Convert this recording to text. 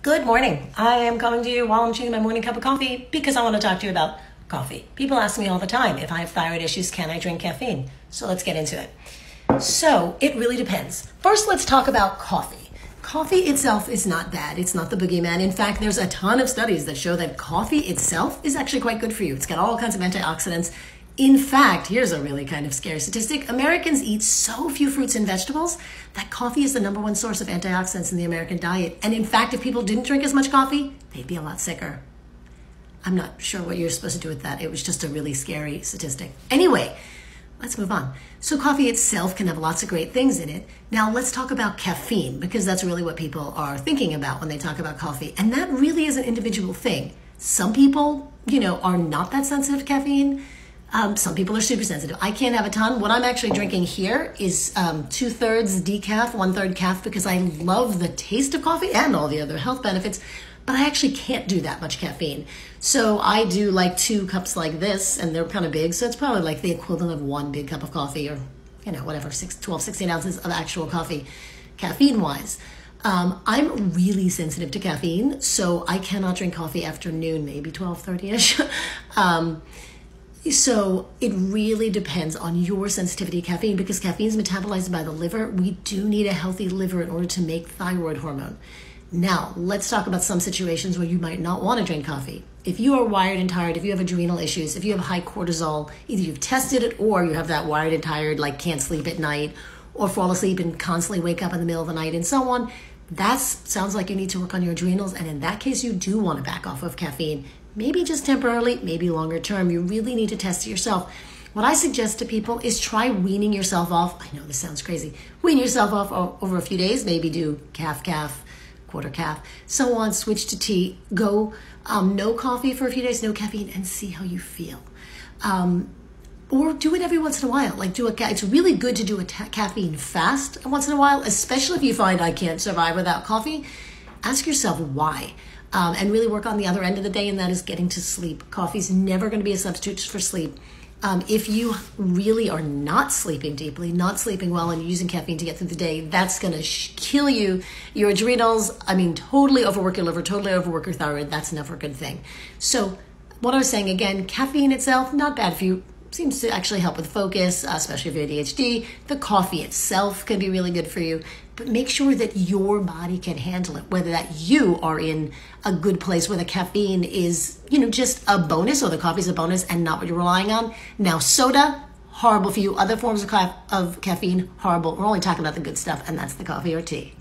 Good morning. I am coming to you while I'm drinking my morning cup of coffee because I want to talk to you about coffee. People ask me all the time, if I have thyroid issues, can I drink caffeine? So let's get into it. So it really depends. First, let's talk about coffee. Coffee itself is not bad. It's not the boogeyman. In fact, there's a ton of studies that show that coffee itself is actually quite good for you. It's got all kinds of antioxidants. In fact, here's a really kind of scary statistic. Americans eat so few fruits and vegetables that coffee is the #1 source of antioxidants in the American diet. And in fact, if people didn't drink as much coffee, they'd be a lot sicker. I'm not sure what you're supposed to do with that. It was just a really scary statistic. Anyway, let's move on. So coffee itself can have lots of great things in it. Now let's talk about caffeine, because that's really what people are thinking about when they talk about coffee. And that really is an individual thing. Some people, are not that sensitive to caffeine. Some people are super sensitive. I can't have a ton. What I'm actually drinking here is 2/3 decaf, 1/3 calf, because I love the taste of coffee and all the other health benefits, but I actually can't do that much caffeine. So I do like 2 cups like this, and they're kind of big. So it's probably like the equivalent of 1 big cup of coffee, or, whatever, 12, 16 ounces of actual coffee, caffeine-wise. I'm really sensitive to caffeine, so I cannot drink coffee after noon, maybe 12:30-ish. So it really depends on your sensitivity to caffeine, because caffeine is metabolized by the liver. We do need a healthy liver in order to make thyroid hormone. Now, let's talk about some situations where you might not want to drink coffee. If you are wired and tired, if you have adrenal issues, if you have high cortisol, either you've tested it or you have that wired and tired, like can't sleep at night or fall asleep and constantly wake up in the middle of the night and so on, that sounds like you need to work on your adrenals. And in that case, you do want to back off of caffeine. Maybe just temporarily, maybe longer term. You really need to test it yourself. What I suggest to people is try weaning yourself off. I know this sounds crazy. Wean yourself off over a few days. Maybe do calf, quarter calf, so on. Switch to tea. Go no coffee for a few days, no caffeine, and see how you feel. Or do it every once in a while. It's really good to do a caffeine fast once in a while, especially if you find I can't survive without coffee. Ask yourself why. And really work on the other end of the day, and that is getting to sleep. Coffee's never going to be a substitute for sleep. If you really are not sleeping deeply, not sleeping well, and using caffeine to get through the day, that's going to kill you. Your adrenals, totally overwork your liver, totally overwork your thyroid. That's never a good thing. So what I was saying, again, caffeine itself, not bad for you. Seems to actually help with focus, especially if you have ADHD. The coffee itself can be really good for you, but make sure that your body can handle it, whether that you are in a good place where the caffeine is, just a bonus, or the coffee is a bonus and not what you're relying on. Now, soda, horrible for you. Other forms of caffeine, horrible. We're only talking about the good stuff, and that's the coffee or tea.